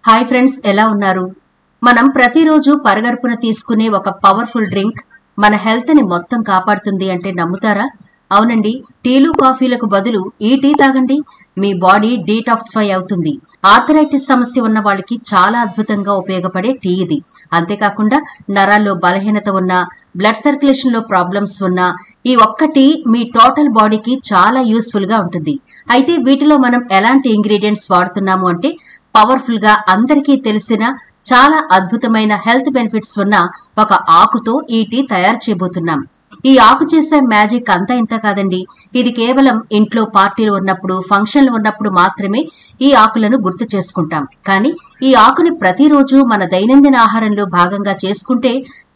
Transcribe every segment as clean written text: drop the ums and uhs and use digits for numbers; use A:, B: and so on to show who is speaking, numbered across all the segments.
A: Hi friends, ఎలా ఉన్నారు? మనం ప్రతిరోజు పరగడుపున తీసుకునే ఒక పవర్ఫుల్ డ్రింక్ మన హెల్త్ ని మొత్తం కాపాడుతుంది అంటే నమ్ముతారా? అవునండి, టీలు కాఫీలకు బదులు ఈ టీ తాగండి. మీ బాడీ డీటాక్సిఫై అవుతుంది. ఆర్థరైటిస్ సమస్య ఉన్న వాళ్ళకి చాలా అద్భుతంగా ఉపయోగపడే టీ ఇది. అంతేకాకుండా నరాల్లో బలహీనత ఉన్నా, బ్లడ్ సర్క్యులేషన్ లో ప్రాబ్లమ్స్ ఉన్నా ఈ ఒక్క టీ మీ టోటల్ బాడీకి చాలా యూస్ఫుల్ గా ఉంటుంది. అయితే వీటిలో మనం ఎలాంటి ఇంగ్రీడియంట్స్ వాడుతున్నాము అంటే పవర్ఫుల్ గా అందరికీ తెలిసిన చాలా అద్భుతమైన హెల్త్ బెనిఫిట్స్ ఉన్న ఒక ఆకుతో ఈ టీ తయారు చేయబోతున్నాం. ఈ ఆకు చేసే మ్యాజిక్ అంతా ఇంత కాదండి. ఇది కేవలం ఇంట్లో పార్టీలు ఉన్నప్పుడు, ఫంక్షన్లు ఉన్నప్పుడు మాత్రమే ఈ ఆకులను గుర్తు చేసుకుంటాం. కానీ ఈ ఆకుని ప్రతిరోజు మన దైనందిన ఆహారంలో భాగంగా చేసుకుంటే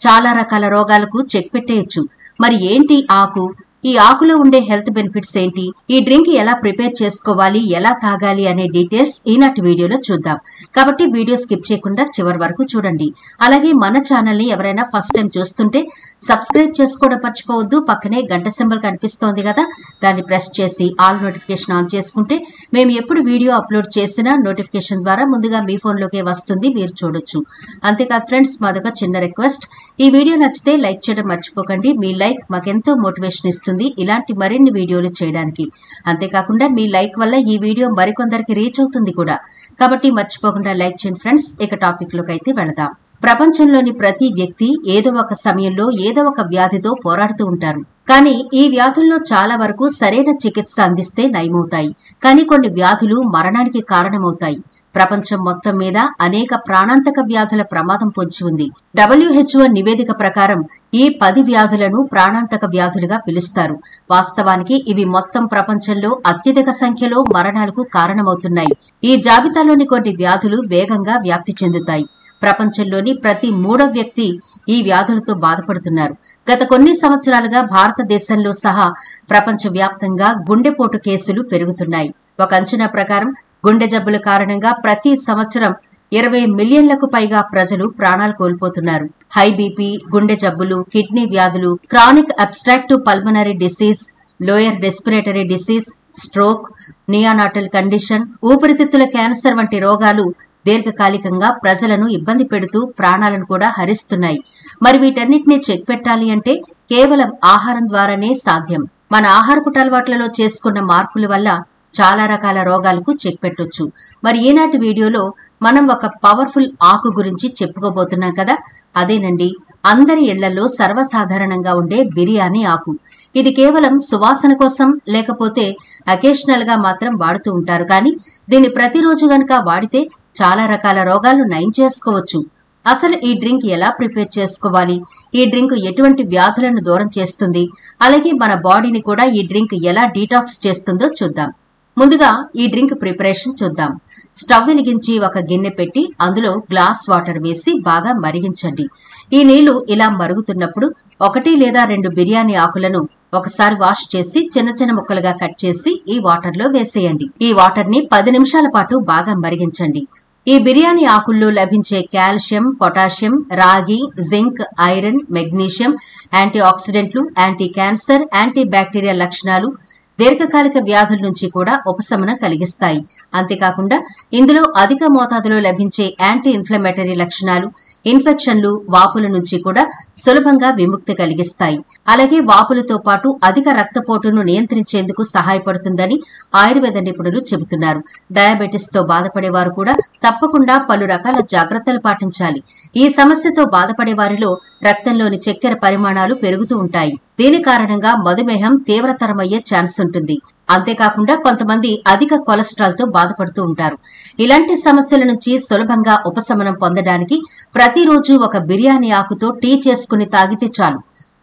A: చాలా రకాల రోగాలకు చెక్ పెట్టేయచ్చు. మరి ఏంటి ఆకు? ఈ ఆకులో ఉండే హెల్త్ బెనిఫిట్స్ ఏంటి? ఈ డ్రింక్ ఎలా ప్రిపేర్ చేసుకోవాలి, ఎలా తాగాలి అనే డీటెయిల్స్ ఈనాటి వీడియోలో చూద్దాం. కాబట్టి వీడియో స్కిప్ చేయకుండా చివరి వరకు చూడండి. అలాగే మన ఛానల్ ని ఎవరైనా ఫస్ట్ టైం చూస్తుంటే సబ్స్క్రైబ్ చేసుకోవడం మర్చిపోవద్దు. పక్కనే గంట సింబల్ కనిపిస్తోంది కదా, దాన్ని ప్రెస్ చేసి ఆల్ నోటిఫికేషన్ ఆన్ చేసుకుంటే మేము ఎప్పుడు వీడియో అప్లోడ్ చేసినా నోటిఫికేషన్ ద్వారా ముందుగా మీ ఫోన్లోకే వస్తుంది, మీరు చూడొచ్చు. అంతేకాదు ఫ్రెండ్స్, మాదొక చిన్న రిక్వెస్ట్, ఈ వీడియో నచ్చితే లైక్ చేయడం మర్చిపోకండి. మీ లైక్ మాకెంతో మోటివేషన్ ఇస్తుంది ఇలాంటి మరిన్ని వీడియోలు చేయడానికి. అంతేకాకుండా మీ లైక్ వల్ల ఈ వీడియో మరికొందరికి రీచ్ అవుతుంది కూడా. కాబట్టి మర్చిపోకుండా లైక్ చేయండి ఫ్రెండ్స్. ఇక టాపిక్ లోకి అయితే వెళదాం. ప్రపంచంలోని ప్రతి వ్యక్తి ఏదో ఒక సమయంలో ఏదో ఒక వ్యాధితో పోరాడుతూ ఉంటారు. కానీ ఈ వ్యాధుల్లో చాలా వరకు సరైన చికిత్స అందిస్తే నయమవుతాయి. కానీ కొన్ని వ్యాధులు మరణానికి కారణమవుతాయి. ప్రపంచం మొత్తం మీద అనేక ప్రాణాంతక వ్యాధుల ప్రమాదం పొంచి ఉంది. WHO నివేదిక ప్రకారం ఈ 10 వ్యాధులను ప్రాణాంతక వ్యాధులుగా పిలుస్తారు. వాస్తవానికి ఇవి మొత్తం ప్రపంచంలో అత్యధిక సంఖ్యలో మరణాలకు కారణమవుతున్నాయి. ఈ జాబితాలోని కొన్ని వ్యాధులు వేగంగా వ్యాప్తి చెందుతాయి. ప్రపంచంలోని ప్రతి 3వ వ్యక్తి ఈ వ్యాధులతో బాధపడుతున్నారు. గత కొన్ని సంవత్సరాలుగా భారతదేశంలో సహా ప్రపంచ వ్యాప్తంగా గుండెపోటు కేసులు పెరుగుతున్నాయి. ఒక అంచనా ప్రకారం గుండె జబ్బుల కారణంగా ప్రతి సంవత్సరం 20 మిలియన్లకు పైగా ప్రజలు ప్రాణాలు కోల్పోతున్నారు. హై బీపీ, గుండె జబ్బులు, కిడ్నీ వ్యాధులు, chronic abstractive pulmonary disease, lower respiratory disease, stroke, neonatal condition, ఊపిరితిత్తుల క్యాన్సర్ వంటి రోగాలు దీర్ఘకాలికంగా ప్రజలను ఇబ్బంది పెడుతూ ప్రాణాలను కూడా హరిస్తున్నాయి. మరి వీటన్నిటినీ చెక్ పెట్టాలి అంటే కేవలం ఆహారం ద్వారానే సాధ్యం. మన ఆహారపు అలవాట్లలో చేసుకున్న మార్పుల వల్ల చాలా రకాల రోగాలకు చెక్ పెట్టొచ్చు. మరి ఈనాటి వీడియోలో మనం ఒక పవర్ఫుల్ ఆకు గురించి చెప్పుకోబోతున్నాం కదా, అదేనండి అందరి ఇళ్లలో సర్వసాధారణంగా ఉండే బిర్యానీ ఆకు. ఇది కేవలం సువాసన కోసం లేకపోతే అకేషనల్ గా మాత్రం వాడుతూ ఉంటారు. కానీ దీన్ని ప్రతిరోజు గనక వాడితే చాలా రకాల రోగాలు నయం చేసుకోవచ్చు. అసలు ఈ డ్రింక్ ఎలా ప్రిపేర్ చేసుకోవాలి, ఈ డ్రింక్ ఎటువంటి వ్యాధులను దూరం చేస్తుంది, అలాగే మన బాడీని కూడా ఈ డ్రింక్ ఎలా డీటాక్స్ చేస్తుందో చూద్దాం. ముందుగా ఈ డ్రింక్ ప్రిపరేషన్ చూద్దాం. స్టవ్ వెలిగించి ఒక గిన్నె పెట్టి అందులో గ్లాస్ వాటర్ వేసి బాగా మరిగించండి. ఈ నీళ్లు ఇలా మరుగుతున్నప్పుడు 1 లేదా 2 బిర్యానీ ఆకులను ఒకసారి వాష్ చేసి చిన్న చిన్న ముక్కలుగా కట్ చేసి ఈ వాటర్ లో వేసేయండి. ఈ వాటర్ ని 10 నిమిషాల పాటు బాగా మరిగించండి. ఈ బిర్యానీ ఆకుల్లో లభించే కాల్షియం, పొటాషియం, రాగి, జింక్, ఐరన్, మెగ్నీషియం, యాంటీ ఆక్సిడెంట్లు, యాంటీ క్యాన్సర్, యాంటీ బ్యాక్టీరియల్ లక్షణాలు దీర్ఘకాలిక వ్యాధుల నుంచి కూడా ఉపశమనం కలిగిస్తాయి. అంతేకాకుండా ఇందులో అధిక మోతాదులో లభించే యాంటీ ఇన్ఫ్లమేటరీ లక్షణాలు ఇన్ఫెక్షన్లు, వాపుల నుంచి కూడా సులభంగా విముక్తి కలిగిస్తాయి. అలాగే వాపులతో పాటు అధిక రక్తపోటును నియంత్రించేందుకు సహాయపడుతుందని ఆయుర్వేద నిపుణులు చెబుతున్నారు. డయాబెటిస్ తో బాధపడేవారు కూడా తప్పకుండా పలు రకాల జాగ్రత్తలు పాటించాలి. ఈ సమస్యతో బాధపడే వారిలో రక్తంలోని చక్కెర పరిమాణాలు పెరుగుతూ ఉంటాయి. దీని కారణంగా మధుమేహం తీవ్రతరమయ్యే ఛాన్స్ ఉంటుంది. అంతేకాకుండా కొంతమంది అధిక కొలెస్ట్రాల్ తో బాధపడుతూ ఉంటారు. ఇలాంటి సమస్యల నుంచి సులభంగా ఉపశమనం పొందడానికి ప్రతిరోజు ఒక బిర్యానీ ఆకుతో టీ చేసుకుని తాగితే చాలు.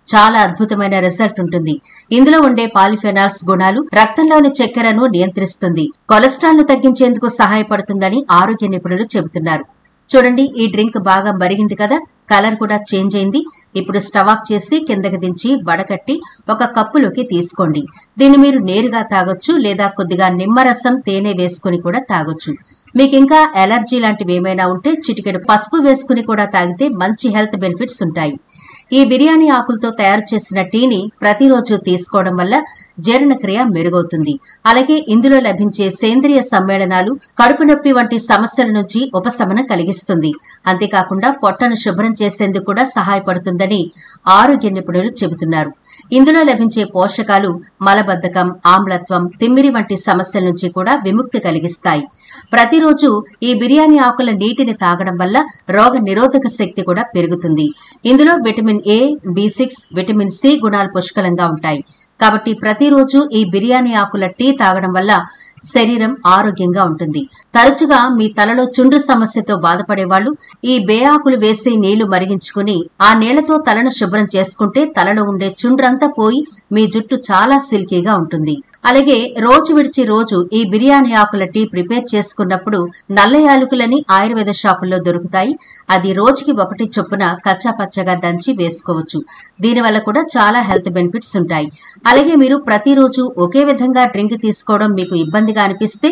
A: చాలా అద్భుతమైన రిజల్ట్ ఉంటుంది. ఇందులో ఉండే పాలిఫెనాల్స్ గుణాలు రక్తంలోని చక్కెరను నియంత్రిస్తుంది, కొలెస్ట్రాల్ ను తగ్గించేందుకు సహాయపడుతుందని ఆరోగ్య నిపుణులు చెబుతున్నారు. చూడండి, ఈ డ్రింక్ బాగా మరిగింది కదా, కలర్ కూడా చేంజ్ అయింది. ఇప్పుడు స్టవ్ ఆఫ్ చేసి కిందకి దించి వడకట్టి ఒక కప్పులోకి తీసుకోండి. దీన్ని మీరు నేరుగా తాగొచ్చు లేదా కొద్దిగా నిమ్మరసం, తేనె వేసుకుని కూడా తాగొచ్చు. మీకు ఇంకా ఎలర్జీ లాంటివి ఏమైనా ఉంటే చిటికెడు పసుపు వేసుకుని కూడా తాగితే మంచి హెల్త్ బెనిఫిట్స్ ఉంటాయి. ఈ బిర్యానీ ఆకులతో తయారు చేసిన టీని ప్రతిరోజు తీసుకోవడం వల్ల జీర్ణక్రియ మెరుగవుతుంది. అలాగే ఇందులో లభించే సేంద్రియ సమ్మేళనాలు కడుపు నొప్పి వంటి సమస్యల నుంచి ఉపశమనం కలిగిస్తుంది. అంతేకాకుండా పొట్టను శుభ్రం చేసేందుకు కూడా సహాయపడుతుందని ఆరోగ్య నిపుణులు చెబుతున్నారు. ఇందులో లభించే పోషకాలు మలబద్ధకం, ఆమ్లత్వం, తిమ్మిరి వంటి సమస్యల నుంచి కూడా విముక్తి కలిగిస్తాయి. ప్రతిరోజు ఈ బిర్యానీ ఆకుల నీటిని తాగడం వల్ల రోగ నిరోధక శక్తి కూడా పెరుగుతుంది. ఇందులో vitamin A, B6, vitamin C గుణాలు పుష్కలంగా ఉంటాయి. కాబట్టి ప్రతిరోజు ఈ బిర్యానీ ఆకుల టీ తాగడం వల్ల శరీరం ఆరోగ్యంగా ఉంటుంది. తరచుగా మీ తలలో చుండ్రు సమస్యతో బాధపడే వాళ్ళు ఈ బే ఆకులు వేసి నీళ్లు మరిగించుకుని ఆ నీళ్లతో తలను శుభ్రం చేసుకుంటే తలలో ఉండే చుండ్రంతా పోయి మీ జుట్టు చాలా సిల్కీగా ఉంటుంది. అలాగే రోజు విడిచి రోజు ఈ బిర్యానీ ఆకుల టీ ప్రిపేర్ చేసుకున్నప్పుడు నల్ల యాలకులని ఆయుర్వేద షాపుల్లో దొరుకుతాయి. అది రోజుకి 1 చొప్పున కచ్చాపచ్చగా దంచి వేసుకోవచ్చు. దీనివల్ల కూడా చాలా హెల్త్ బెనిఫిట్స్ ఉంటాయి. అలాగే మీరు ప్రతిరోజు ఒకే విధంగా డ్రింక్ తీసుకోవడం మీకు ఇబ్బందిగా అనిపిస్తే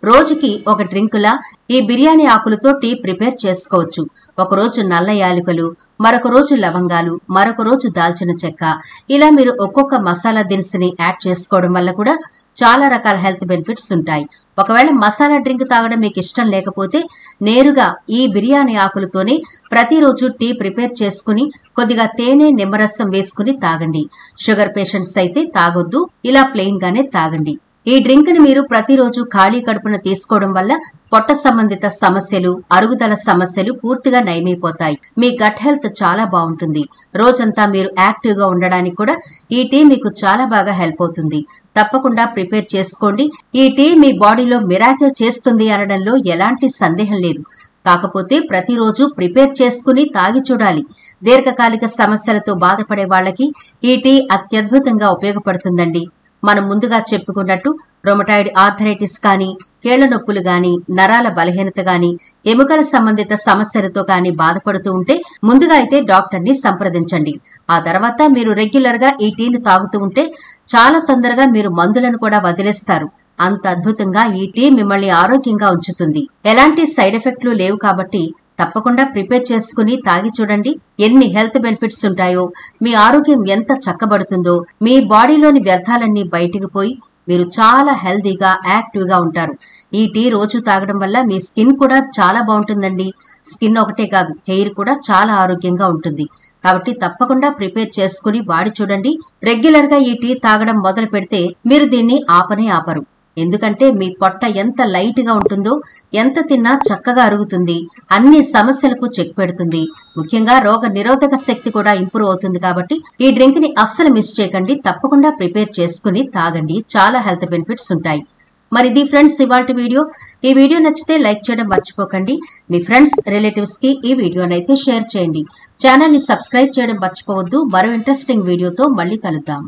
A: రోజుకి ఒక డ్రింకులా ఈ బిర్యానీ ఆకులతో టీ ప్రిపేర్ చేసుకోవచ్చు. ఒకరోజు నల్ల యాలకులు, మరొక రోజు లవంగాలు, మరొక రోజు దాల్చిన చెక్క, ఇలా మీరు ఒక్కొక్క మసాలా దినుసుని యాడ్ చేసుకోవడం వల్ల కూడా చాలా రకాల హెల్త్ బెనిఫిట్స్ ఉంటాయి. ఒకవేళ మసాలా డ్రింక్ తాగడం మీకు ఇష్టం లేకపోతే నేరుగా ఈ బిర్యానీ ఆకులతోనే ప్రతిరోజు టీ ప్రిపేర్ చేసుకుని కొద్దిగా తేనె, నిమ్మరసం వేసుకుని తాగండి. షుగర్ పేషెంట్స్ అయితే తాగొద్దు, ఇలా ప్లెయిన్ గానే తాగండి. ఈ డ్రింక్ ని మీరు ప్రతిరోజు ఖాళీ కడుపున తీసుకోవడం వల్ల పొట్ట సంబంధిత సమస్యలు, అరుగుదల సమస్యలు పూర్తిగా నయమైపోతాయి. మీ గట్ హెల్త్ చాలా బాగుంటుంది. రోజంతా మీరు యాక్టివ్ గా ఉండడానికి కూడా ఈ టీ మీకు చాలా బాగా హెల్ప్ అవుతుంది. తప్పకుండా ప్రిపేర్ చేసుకోండి. ఈ టీ మీ బాడీలో మిరాకిల్ చేస్తుంది అనడంలో ఎలాంటి సందేహం లేదు. కాకపోతే ప్రతిరోజు ప్రిపేర్ చేసుకుని తాగి చూడాలి. దీర్ఘకాలిక సమస్యలతో బాధపడే వాళ్ళకి ఈ టీ అత్యద్భుతంగా ఉపయోగపడుతుందండి. మనం ముందుగా చెప్పుకున్నట్టు రొమటాయిడ్ ఆర్థరైటిస్ కానీ, కీళ్ల నొప్పులు గాని, నరాల బలహీనత గాని, ఎముకల సంబంధిత సమస్యలతో గాని బాధపడుతూ ఉంటే ముందుగా అయితే డాక్టర్ ని సంప్రదించండి. ఆ తర్వాత మీరు రెగ్యులర్ గా ఈ టీని తాగుతూ ఉంటే చాలా తొందరగా మీరు మందులను కూడా వదిలేస్తారు. అంత అద్భుతంగా ఈ టీ మిమ్మల్ని ఆరోగ్యంగా ఉంచుతుంది. ఎలాంటి సైడ్ ఎఫెక్ట్లు లేవు కాబట్టి తప్పకుండా ప్రిపేర్ చేసుకుని తాగి చూడండి. ఎన్ని హెల్త్ బెనిఫిట్స్ ఉంటాయో, మీ ఆరోగ్యం ఎంత చక్కబడుతుందో, మీ బాడీలోని వ్యర్థాలన్నీ బయటికి పోయి మీరు చాలా హెల్దీగా, యాక్టివ్ గా ఉంటారు. ఈ టీ రోజు తాగడం వల్ల మీ స్కిన్ కూడా చాలా బాగుంటుందండి. స్కిన్ ఒకటే కాదు, హెయిర్ కూడా చాలా ఆరోగ్యంగా ఉంటుంది. కాబట్టి తప్పకుండా ప్రిపేర్ చేసుకుని వాడి చూడండి. రెగ్యులర్ గా ఈ టీ తాగడం మొదలు పెడితే మీరు దీన్ని ఆపనే ఆపరు. ఎందుకంటే మీ పొట్ట ఎంత లైట్ గా ఉంటుందో, ఎంత తిన్నా చక్కగా అరుగుతుంది, అన్ని సమస్యలకు చెక్ పెడుతుంది. ముఖ్యంగా రోగ నిరోధక శక్తి కూడా ఇంప్రూవ్ అవుతుంది. కాబట్టి ఈ డ్రింక్ ని అస్సలు మిస్ చేయకండి. తప్పకుండా ప్రిపేర్ చేసుకుని తాగండి. చాలా హెల్త్ బెనిఫిట్స్ ఉంటాయి. మరి ఇది ఫ్రెండ్స్ ఇవాల్టి వీడియో. ఈ వీడియో నచ్చితే లైక్ చేయడం మర్చిపోకండి. మీ ఫ్రెండ్స్, రిలేటివ్స్ కి ఈ వీడియోనైతే షేర్ చేయండి. ఛానల్ ని సబ్స్క్రైబ్ చేయడం మర్చిపోవద్దు. మరో ఇంట్రెస్టింగ్ వీడియోతో మళ్ళీ కలుద్దాం.